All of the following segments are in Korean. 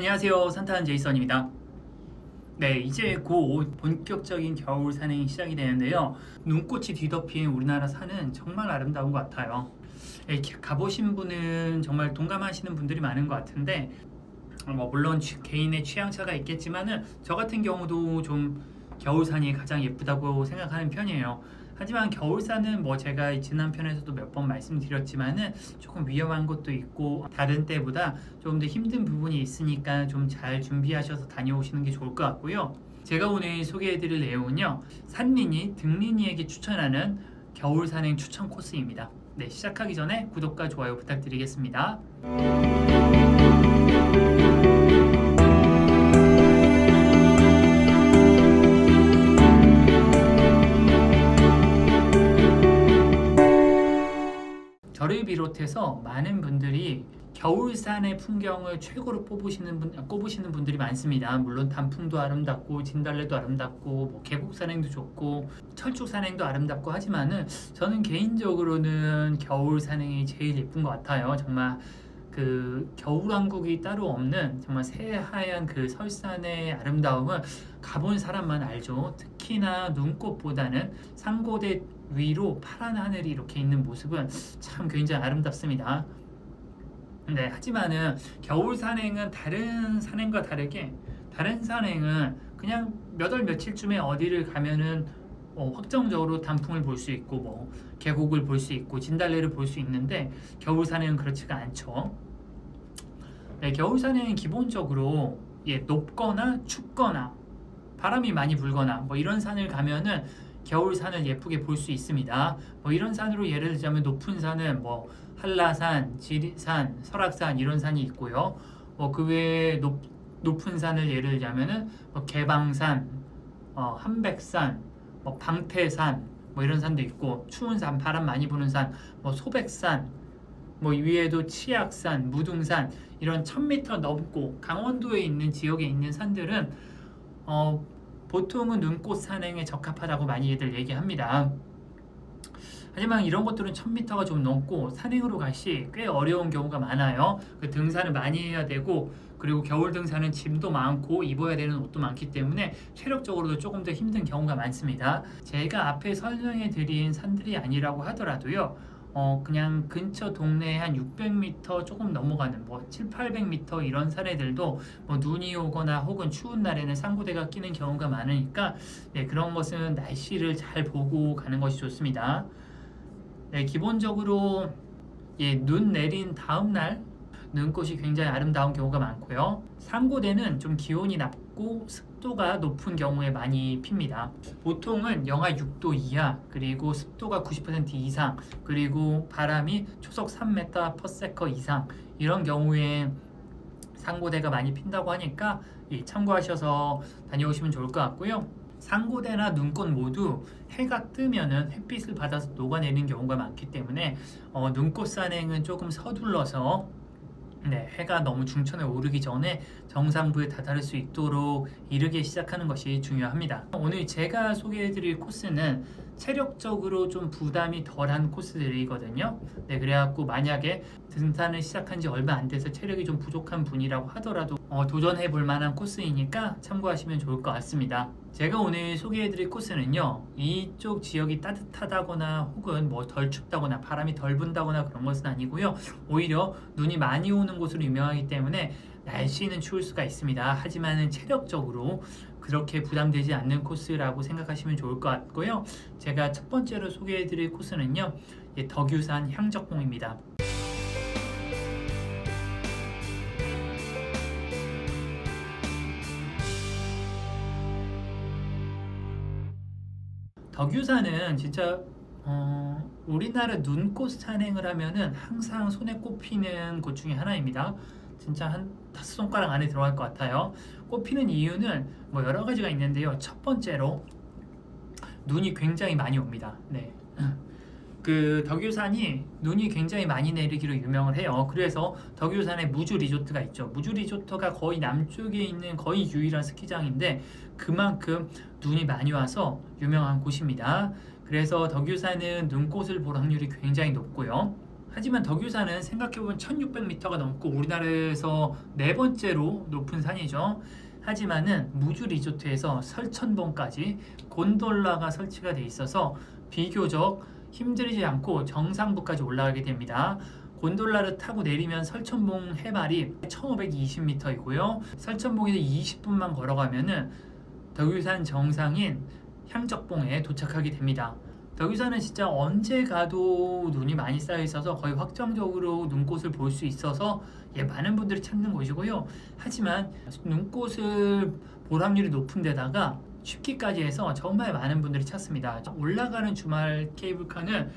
안녕하세요. 산타한 제이선입니다. 네, 이제 곧 본격적인 겨울 산행이 시작이 되는데요. 눈꽃이 뒤덮인 우리나라 산은 정말 아름다운 것 같아요. 가보신 분은 정말 동감하시는 분들이 많은 것 같은데, 물론 개인의 취향차가 있겠지만은 저 같은 경우도 좀 겨울산이 가장 예쁘다고 생각하는 편이에요. 하지만 겨울산은 제가 지난 편에서도 몇 번 말씀드렸지만은 조금 위험한 것도 있고 다른 때보다 조금 더 힘든 부분이 있으니까 좀 잘 준비하셔서 다녀오시는 게 좋을 것 같고요. 제가 오늘 소개해드릴 내용은요, 산린이 등린이에게 추천하는 겨울산행 추천 코스입니다. 네, 시작하기 전에 구독과 좋아요 부탁드리겠습니다. 저를 비롯해서 많은 분들이 겨울산의 풍경을 최고로 꼽으시는 분들이 많습니다. 물론 단풍도 아름답고 진달래도 아름답고 계곡산행도 좋고 철쭉산행도 아름답고 하지만은 저는 개인적으로는 겨울산행이 제일 예쁜 것 같아요. 정말 그 겨울왕국이 따로 없는 정말 새하얀 그 설산의 아름다움을 가본 사람만 알죠. 특히나 눈꽃보다는 산고대 위로 파란 하늘이 이렇게 있는 모습은 참 굉장히 아름답습니다. 네, 하지만은 겨울 산행은 다른 산행과 다르게 다른 산행은 그냥 몇 월 며칠쯤에 어디를 가면은 확정적으로 단풍을 볼 수 있고 계곡을 볼 수 있고 진달래를 볼 수 있는데 겨울 산행은 그렇지가 않죠. 네, 겨울 산행은 기본적으로 높거나 춥거나 바람이 많이 불거나 이런 산을 가면은 겨울 산을 예쁘게 볼 수 있습니다. 이런 산으로 예를 들자면 높은 산은 한라산, 지리산, 설악산 이런 산이 있고요. 그 외에 높은 산을 예를 들자면은 개방산, 한백산, 방태산 이런 산도 있고, 추운 산, 바람 많이 부는 산, 소백산, 위에도 치악산, 무등산 이런 1000m 넘고 강원도에 있는 지역에 있는 산들은 보통은 눈꽃 산행에 적합하다고 많이들 얘기합니다. 하지만 이런 것들은 1000m가 좀 넘고 산행으로 갈 시 꽤 어려운 경우가 많아요. 그 등산을 많이 해야 되고, 그리고 겨울 등산은 짐도 많고 입어야 되는 옷도 많기 때문에 체력적으로도 조금 더 힘든 경우가 많습니다. 제가 앞에 설명해 드린 산들이 아니라고 하더라도요, 그냥 근처 동네에 한 600m 조금 넘어가는 7, 800m 이런 산에들도 눈이 오거나 혹은 추운 날에는 산고대가 끼는 경우가 많으니까 네, 그런 것은 날씨를 잘 보고 가는 것이 좋습니다. 네, 기본적으로 눈 내린 다음 날 눈꽃이 굉장히 아름다운 경우가 많고요. 산고대는 좀 기온이 낮고 습도가 높은 경우에 많이 핍니다. 보통은 영하 6도 이하, 그리고 습도가 90% 이상, 그리고 바람이 초속 3m/s 이상 이런 경우에 산고대가 많이 핀다고 하니까 참고하셔서 다녀오시면 좋을 것 같고요. 산고대나 눈꽃 모두 해가 뜨면은 햇빛을 받아서 녹아내리는 경우가 많기 때문에 눈꽃 산행은 조금 서둘러서 해가 너무 중천에 오르기 전에 정상부에 다다를 수 있도록 이르게 시작하는 것이 중요합니다. 오늘 제가 소개해드릴 코스는 체력적으로 좀 부담이 덜한 코스들이거든요. 네, 그래갖고 만약에 등산을 시작한 지 얼마 안 돼서 체력이 좀 부족한 분이라고 하더라도 도전해 볼 만한 코스이니까 참고하시면 좋을 것 같습니다. 제가 오늘 소개해드릴 코스는요, 이쪽 지역이 따뜻하다거나 혹은 덜 춥다거나 바람이 덜 분다거나 그런 것은 아니고요, 오히려 눈이 많이 오는 곳으로 유명하기 때문에 날씨는 추울 수가 있습니다. 하지만 체력적으로 그렇게 부담되지 않는 코스라고 생각하시면 좋을 것 같고요. 제가 첫 번째로 소개해드릴 코스는요, 덕유산 향적봉입니다. 덕유산은 진짜 우리나라 눈꽃 산행을 하면은 항상 손에 꼽히는 곳 중에 하나입니다. 진짜 한 5손가락 안에 들어갈 것 같아요. 꼽히는 이유는 여러 가지가 있는데요. 첫 번째로 눈이 굉장히 많이 옵니다. 네. 그 덕유산이 눈이 굉장히 많이 내리기로 유명을 해요. 그래서 덕유산에 무주 리조트가 있죠. 무주 리조트가 거의 남쪽에 있는 거의 유일한 스키장인데 그만큼 눈이 많이 와서 유명한 곳입니다. 그래서 덕유산은 눈꽃을 볼 확률이 굉장히 높고요. 하지만 덕유산은 생각해보면 1600m가 넘고 우리나라에서 네 번째로 높은 산이죠. 하지만은 무주 리조트에서 설천봉까지 곤돌라가 설치가 돼 있어서 비교적 힘들지 않고 정상부까지 올라가게 됩니다. 곤돌라를 타고 내리면 설천봉 해발이 1520m이고요. 설천봉에서 20분만 걸어가면은 덕유산 정상인 향적봉에 도착하게 됩니다. 덕유산은 진짜 언제 가도 눈이 많이 쌓여 있어서 거의 확정적으로 눈꽃을 볼 수 있어서 많은 분들이 찾는 곳이고요. 하지만 눈꽃을 볼 확률이 높은 데다가 춥기까지 해서 정말 많은 분들이 찾습니다. 올라가는 주말 케이블카는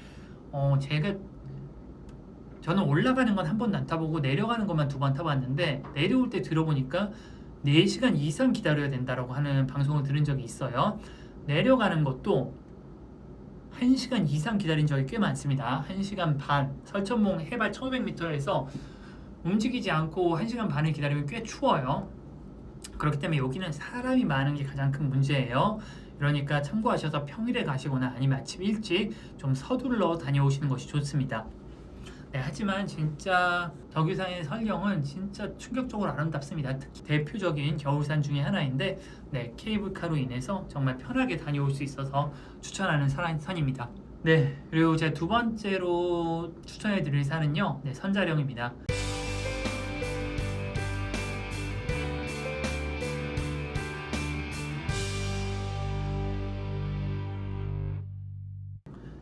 저는 올라가는 건 한 번도 안 타보고 내려가는 것만 두 번 타봤는데, 내려올 때 들어보니까 4시간 이상 기다려야 된다고 하는 방송을 들은 적이 있어요. 내려가는 것도 1시간 이상 기다린 적이 꽤 많습니다. 1시간 반, 설천봉 해발 1500m에서 움직이지 않고 1시간 반을 기다리면 꽤 추워요. 그렇기 때문에 여기는 사람이 많은 게 가장 큰 문제예요. 그러니까 참고하셔서 평일에 가시거나 아니면 아침 일찍 좀 서둘러 다녀오시는 것이 좋습니다. 네, 하지만 진짜 덕유산의 설경은 진짜 충격적으로 아름답습니다. 특히 대표적인 겨울산 중에 하나인데, 케이블카로 인해서 정말 편하게 다녀올 수 있어서 추천하는 산입니다. 네, 그리고 제 두 번째로 추천해드릴 산은요, 선자령입니다.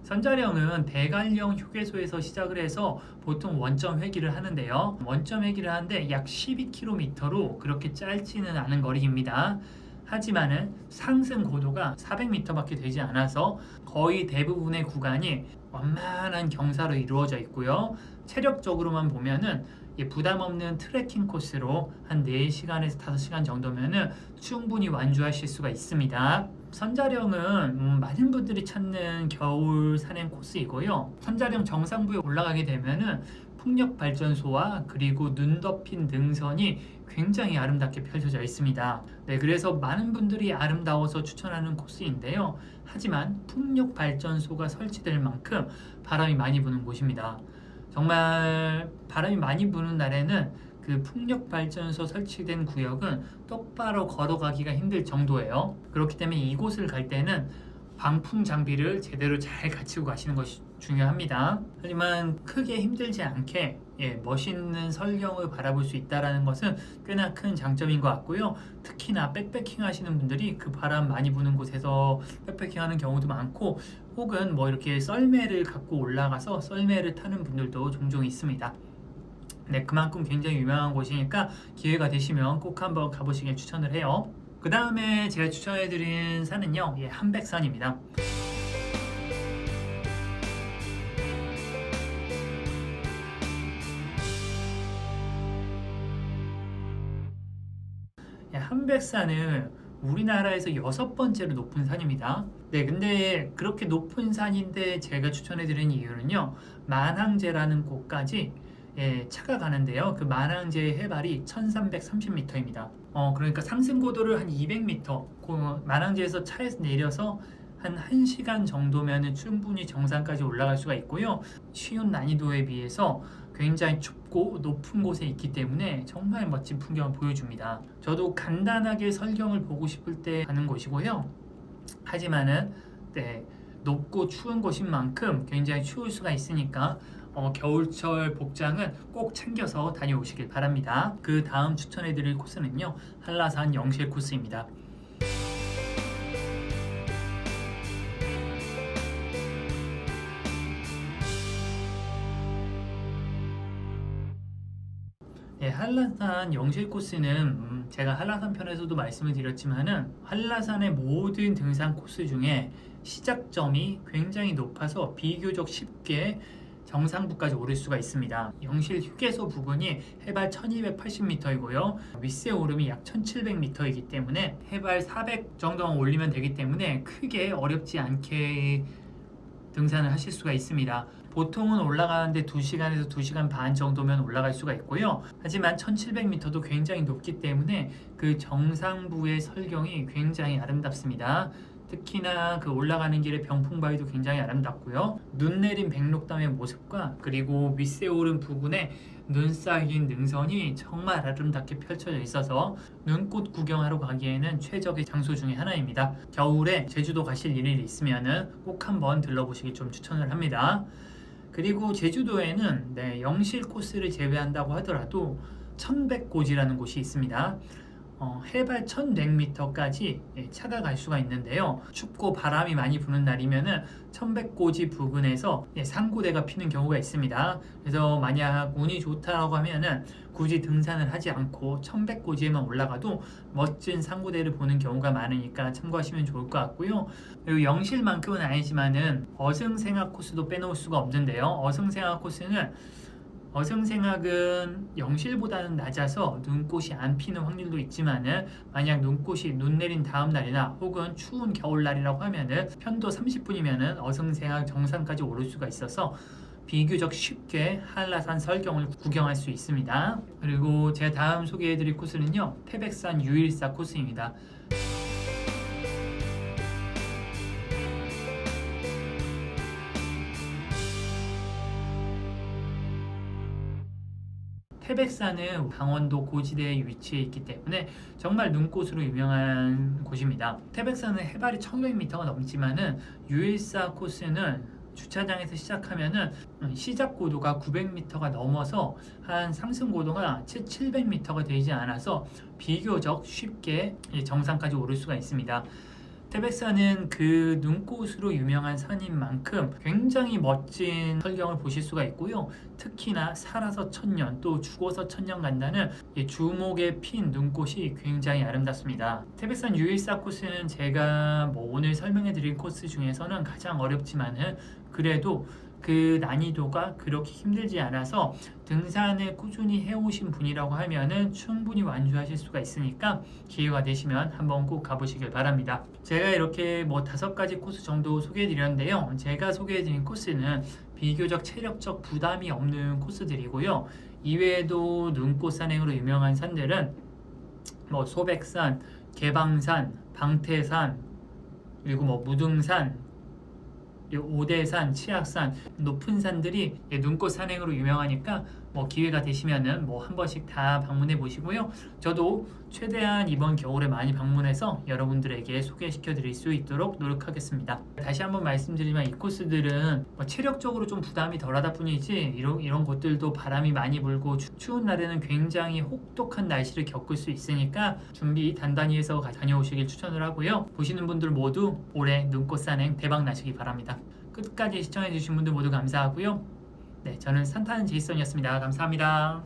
선자령은 대관령 휴게소에서 시작을 해서 보통 원점 회기를 하는데요. 원점 회기를 하는데 약 12km로 그렇게 짧지는 않은 거리입니다. 하지만은 상승 고도가 400m밖에 되지 않아서 거의 대부분의 구간이 완만한 경사로 이루어져 있고요. 체력적으로만 보면은 부담 없는 트레킹 코스로 한 4시간에서 5시간 정도면은 충분히 완주하실 수가 있습니다. 선자령은 많은 분들이 찾는 겨울 산행 코스이고요. 선자령 정상부에 올라가게 되면은 풍력 발전소와 그리고 눈 덮인 능선이 굉장히 아름답게 펼쳐져 있습니다. 네, 그래서 많은 분들이 아름다워서 추천하는 코스인데요. 하지만 풍력 발전소가 설치될 만큼 바람이 많이 부는 곳입니다. 정말 바람이 많이 부는 날에는 그 풍력 발전소 설치된 구역은 똑바로 걸어가기가 힘들 정도예요. 그렇기 때문에 이곳을 갈 때는 방풍 장비를 제대로 잘 갖추고 가시는 것이 중요합니다. 하지만 크게 힘들지 않게 멋있는 설경을 바라볼 수 있다는 것은 꽤나 큰 장점인 것 같고요. 특히나 백패킹 하시는 분들이 그 바람 많이 부는 곳에서 백패킹 하는 경우도 많고, 혹은 이렇게 썰매를 갖고 올라가서 썰매를 타는 분들도 종종 있습니다. 네, 그만큼 굉장히 유명한 곳이니까 기회가 되시면 꼭 한번 가보시길 추천을 해요. 그 다음에 제가 추천해드린 산은요, 한백산입니다. 한백산은 우리나라에서 6번째로 높은 산입니다. 네, 근데 그렇게 높은 산인데 제가 추천해드린 이유는요, 만항제라는 곳까지 차가 가는데요. 그 만항제의 해발이 1330m입니다. 그러니까 상승 고도를 한 200m, 만항제에서 차에서 내려서 한 1시간 정도면 충분히 정상까지 올라갈 수가 있고요. 쉬운 난이도에 비해서 굉장히 춥고 높은 곳에 있기 때문에 정말 멋진 풍경을 보여줍니다. 저도 간단하게 설경을 보고 싶을 때 가는 곳이고요. 하지만은 높고 추운 곳인 만큼 굉장히 추울 수가 있으니까 겨울철 복장은 꼭 챙겨서 다녀오시길 바랍니다. 그 다음 추천해드릴 코스는요, 한라산 영실 코스입니다. 한라산 영실 코스는 제가 한라산 편에서도 말씀을 드렸지만은 한라산의 모든 등산 코스 중에 시작점이 굉장히 높아서 비교적 쉽게 정상부까지 오를 수가 있습니다. 영실 휴게소 부근이 해발 1280m이고요. 윗세 오름이 약 1700m이기 때문에 해발 400 정도만 올리면 되기 때문에 크게 어렵지 않게 등산을 하실 수가 있습니다. 보통은 올라가는데 2시간에서 2시간 반 정도면 올라갈 수가 있고요. 하지만 1700m도 굉장히 높기 때문에 그 정상부의 설경이 굉장히 아름답습니다. 특히나 그 올라가는 길의 병풍바위도 굉장히 아름답고요. 눈 내린 백록담의 모습과 그리고 윗세 오른 부근에 눈 쌓인 능선이 정말 아름답게 펼쳐져 있어서 눈꽃 구경하러 가기에는 최적의 장소 중에 하나입니다. 겨울에 제주도 가실 일이 있으면 꼭 한번 들러보시길 좀 추천을 합니다. 그리고 제주도에는 영실 코스를 제외한다고 하더라도 천백고지라는 곳이 있습니다. 해발 1100m까지 차가 갈 수가 있는데요. 춥고 바람이 많이 부는 날이면은 천백고지 부근에서 상고대가 피는 경우가 있습니다. 그래서 만약 운이 좋다고 하면은 굳이 등산을 하지 않고 천백고지에만 올라가도 멋진 상고대를 보는 경우가 많으니까 참고하시면 좋을 것 같고요. 그리고 영실만큼은 아니지만은 어승생학 코스도 빼놓을 수가 없는데요. 어승생학은 영실보다는 낮아서 눈꽃이 안 피는 확률도 있지만은 만약 눈 내린 다음 날이나 혹은 추운 겨울날이라고 하면은 편도 30분이면은 어승생학 정상까지 오를 수가 있어서 비교적 쉽게 한라산 설경을 구경할 수 있습니다. 그리고 제가 다음 소개해드릴 코스는요, 태백산 유일사 코스입니다. 태백산은 강원도 고지대에 위치해 있기 때문에 정말 눈꽃으로 유명한 곳입니다. 태백산은 해발이 1100m가 넘지만은 유일사 코스는 주차장에서 시작하면은 시작 고도가 900m가 넘어서 한 상승 고도가 700m가 되지 않아서 비교적 쉽게 정상까지 오를 수가 있습니다. 태백산은 그 눈꽃으로 유명한 산인 만큼 굉장히 멋진 설경을 보실 수가 있고요. 특히나 살아서 천년 또 죽어서 천년 간다는 주목에 핀 눈꽃이 굉장히 아름답습니다. 태백산 유일사 코스는 제가 오늘 설명해 드릴 코스 중에서는 가장 어렵지만은 그래도 그 난이도가 그렇게 힘들지 않아서 등산을 꾸준히 해오신 분이라고 하면은 충분히 완주하실 수가 있으니까 기회가 되시면 한번 꼭 가보시길 바랍니다. 제가 이렇게 5가지 코스 정도 소개해 드렸는데요. 제가 소개해 드린 코스는 비교적 체력적 부담이 없는 코스들이고요. 이외에도 눈꽃 산행으로 유명한 산들은 소백산, 개방산, 방태산, 그리고 무등산, 오대산, 치악산, 높은 산들이 눈꽃 산행으로 유명하니까 기회가 되시면은 한 번씩 다 방문해 보시고요. 저도 최대한 이번 겨울에 많이 방문해서 여러분들에게 소개시켜 드릴 수 있도록 노력하겠습니다. 다시 한번 말씀드리면 이 코스들은 체력적으로 좀 부담이 덜하다 뿐이지 이런 곳들도 바람이 많이 불고 추운 날에는 굉장히 혹독한 날씨를 겪을 수 있으니까 준비 단단히 해서 다녀오시길 추천을 하고요. 보시는 분들 모두 올해 눈꽃 산행 대박 나시기 바랍니다. 끝까지 시청해 주신 분들 모두 감사하고요. 저는 산타는 제이슨이었습니다. 감사합니다.